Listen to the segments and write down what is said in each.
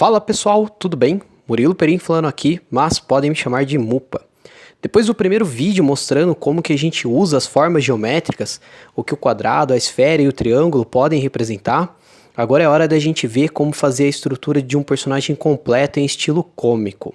Fala pessoal, tudo bem? Murilo Perim falando aqui, mas podem me chamar de Mupa. Depois do primeiro vídeo mostrando como que a gente usa as formas geométricas, o que o quadrado, a esfera e o triângulo podem representar, agora é hora da gente ver como fazer a estrutura de um personagem completo em estilo cômico.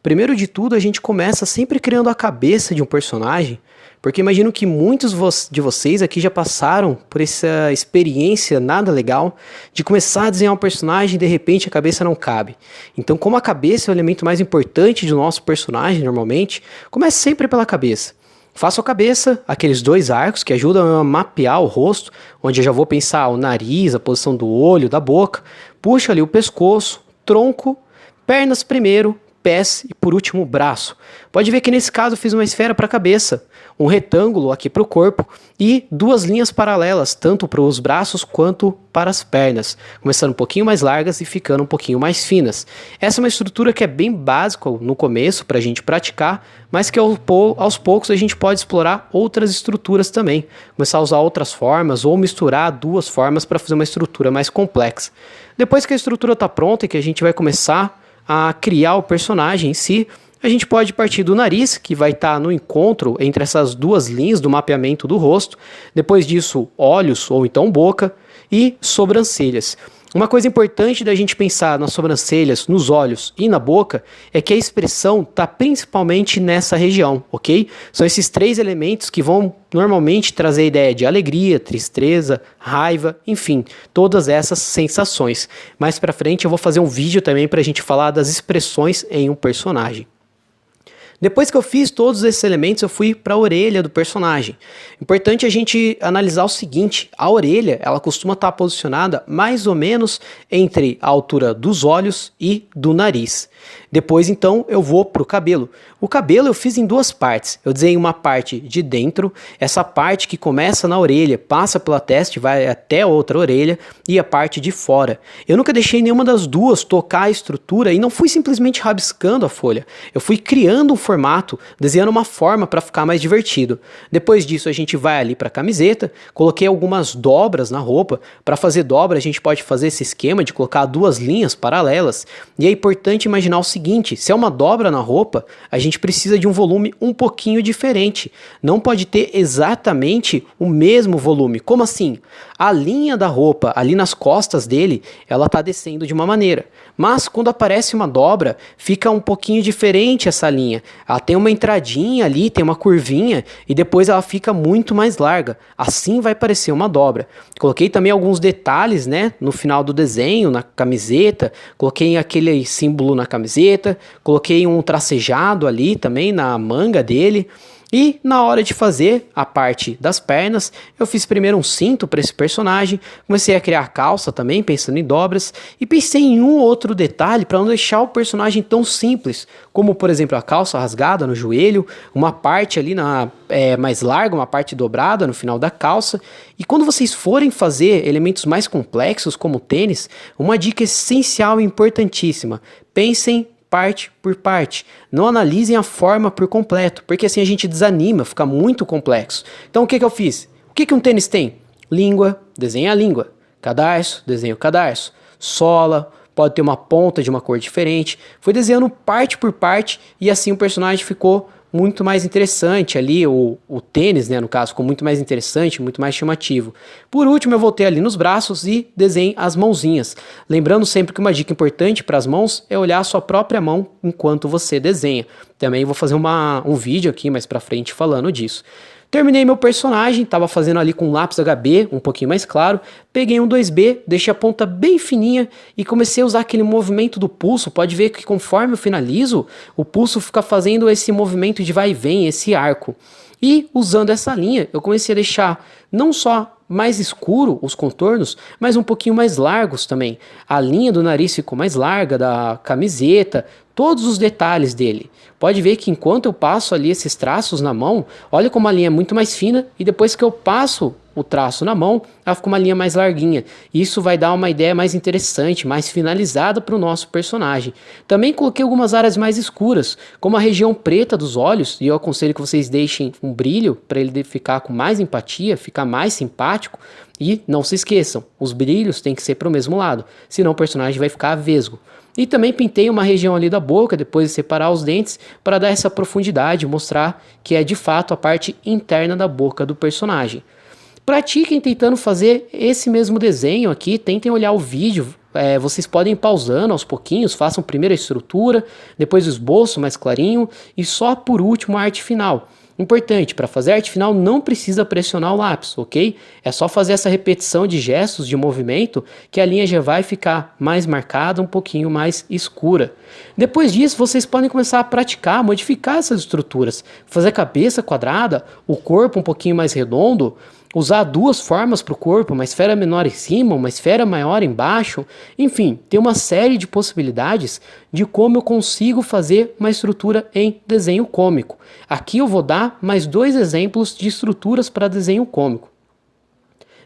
Primeiro de tudo, a gente começa sempre criando a cabeça de um personagem, porque imagino que muitos de vocês aqui já passaram por essa experiência nada legal de começar a desenhar um personagem e de repente a cabeça não cabe. Então, como a cabeça é o elemento mais importante do nosso personagem normalmente, comece sempre pela cabeça. Faço a cabeça, aqueles dois arcos que ajudam a mapear o rosto, onde eu já vou pensar o nariz, a posição do olho, da boca, puxo ali o pescoço, tronco, pernas primeiro, pés e por último o braço. Pode ver que nesse caso eu fiz uma esfera para a cabeça, um retângulo aqui para o corpo e duas linhas paralelas, tanto para os braços quanto para as pernas, começando um pouquinho mais largas e ficando um pouquinho mais finas. Essa é uma estrutura que é bem básica no começo para a gente praticar, mas que aos poucos a gente pode explorar outras estruturas também, começar a usar outras formas ou misturar duas formas para fazer uma estrutura mais complexa. Depois que a estrutura está pronta e que a gente vai começar a criar o personagem em si, a gente pode partir do nariz, que vai estar no encontro entre essas duas linhas do mapeamento do rosto, depois disso olhos ou então boca e sobrancelhas. Uma coisa importante da gente pensar nas sobrancelhas, nos olhos e na boca é que a expressão está principalmente nessa região, ok? São esses três elementos que vão normalmente trazer a ideia de alegria, tristeza, raiva, enfim, todas essas sensações. Mais pra frente eu vou fazer um vídeo também para a gente falar das expressões em um personagem. Depois que eu fiz todos esses elementos, eu fui para a orelha do personagem. Importante a gente analisar o seguinte: a orelha ela costuma estar posicionada mais ou menos entre a altura dos olhos e do nariz. Depois então eu vou para o cabelo. O cabelo eu fiz em duas partes. Eu desenhei uma parte de dentro, essa parte que começa na orelha, passa pela testa e vai até a outra orelha, e a parte de fora. Eu nunca deixei nenhuma das duas tocar a estrutura e não fui simplesmente rabiscando a folha. Eu fui criando um formato, desenhando uma forma para ficar mais divertido. Depois disso a gente vai ali para a camiseta, coloquei algumas dobras na roupa. Para fazer dobra a gente pode fazer esse esquema de colocar duas linhas paralelas, e é importante imaginar o seguinte: se é uma dobra na roupa, a gente precisa de um volume um pouquinho diferente. Não pode ter exatamente o mesmo volume. Como assim? A linha da roupa ali nas costas dele, ela está descendo de uma maneira, mas quando aparece uma dobra, fica um pouquinho diferente essa linha. Ela tem uma entradinha ali, tem uma curvinha e depois ela fica muito mais larga. Assim vai parecer uma dobra. Coloquei também alguns detalhes, né, no final do desenho, na camiseta. Coloquei aquele símbolo na camiseta, coloquei um tracejado ali também na manga dele. E na hora de fazer a parte das pernas, eu fiz primeiro um cinto para esse personagem, comecei a criar a calça também, pensando em dobras, e pensei em um outro detalhe para não deixar o personagem tão simples, como por exemplo a calça rasgada no joelho, uma parte ali mais larga, uma parte dobrada no final da calça. E quando vocês forem fazer elementos mais complexos como tênis, uma dica essencial e importantíssima: pensem parte por parte, não analisem a forma por completo, porque assim a gente desanima, fica muito complexo. Então o que eu fiz? O que um tênis tem? Língua, desenha a língua. Cadarço, desenha o cadarço. Sola, pode ter uma ponta de uma cor diferente. Fui desenhando parte por parte e assim o personagem ficou muito mais interessante ali, o tênis, né, no caso, ficou muito mais interessante, muito mais chamativo. Por último, eu voltei ali nos braços e desenhei as mãozinhas. Lembrando sempre que uma dica importante para as mãos é olhar a sua própria mão enquanto você desenha. Também vou fazer um vídeo aqui mais pra frente falando disso. Terminei meu personagem, estava fazendo ali com lápis HB, um pouquinho mais claro, peguei um 2B, deixei a ponta bem fininha e comecei a usar aquele movimento do pulso. Pode ver que conforme eu finalizo, o pulso fica fazendo esse movimento de vai e vem, esse arco. E usando essa linha, eu comecei a deixar não só mais escuro os contornos, mas um pouquinho mais largos também. A linha do nariz ficou mais larga, da camiseta, todos os detalhes dele. Pode ver que enquanto eu passo ali esses traços na mão, olha como a linha é muito mais fina, e depois que eu passo o traço na mão, ela fica uma linha mais larguinha. Isso vai dar uma ideia mais interessante, mais finalizada para o nosso personagem. Também coloquei algumas áreas mais escuras, como a região preta dos olhos, e eu aconselho que vocês deixem um brilho para ele ficar com mais empatia, ficar mais simpático. E não se esqueçam, os brilhos têm que ser para o mesmo lado, senão o personagem vai ficar vesgo. E também pintei uma região ali da boca, depois de separar os dentes, para dar essa profundidade, mostrar que é de fato a parte interna da boca do personagem. Pratiquem tentando fazer esse mesmo desenho aqui, tentem olhar o vídeo, vocês podem ir pausando aos pouquinhos, façam primeiro a estrutura, depois o esboço mais clarinho e só por último a arte final. Importante, para fazer a arte final não precisa pressionar o lápis, ok? É só fazer essa repetição de gestos de movimento que a linha já vai ficar mais marcada, um pouquinho mais escura. Depois disso, vocês podem começar a praticar, modificar essas estruturas, fazer a cabeça quadrada, o corpo um pouquinho mais redondo, usar duas formas para o corpo, uma esfera menor em cima, uma esfera maior embaixo, enfim, tem uma série de possibilidades de como eu consigo fazer uma estrutura em desenho cômico. Aqui eu vou dar mais 2 exemplos de estruturas para desenho cômico.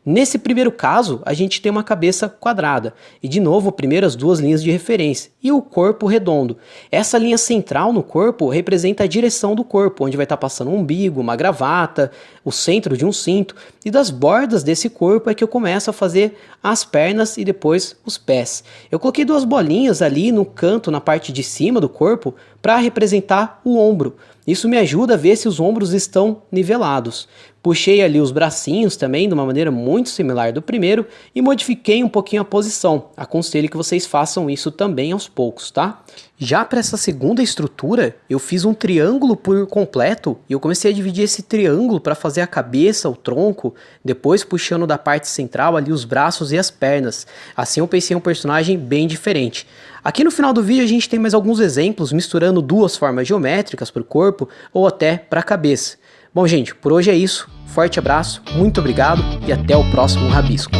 Nesse primeiro caso, a gente tem uma cabeça quadrada, e de novo, primeiro as 2 linhas de referência, e o corpo redondo. Essa linha central no corpo representa a direção do corpo, onde vai estar passando um umbigo, uma gravata, o centro de um cinto, e das bordas desse corpo é que eu começo a fazer as pernas e depois os pés. Eu coloquei 2 bolinhas ali no canto, na parte de cima do corpo, para representar o ombro. Isso me ajuda a ver se os ombros estão nivelados. Puxei ali os bracinhos também de uma maneira muito similar do primeiro e modifiquei um pouquinho a posição. Aconselho que vocês façam isso também aos poucos, tá? Já para essa segunda estrutura, eu fiz um triângulo por completo e eu comecei a dividir esse triângulo para fazer a cabeça, o tronco, depois puxando da parte central ali os braços e as pernas. Assim eu pensei em um personagem bem diferente. Aqui no final do vídeo a gente tem mais alguns exemplos misturando 2 formas geométricas para o corpo ou até para a cabeça. Bom, gente, por hoje é isso. Forte abraço, muito obrigado e até o próximo Rabisco.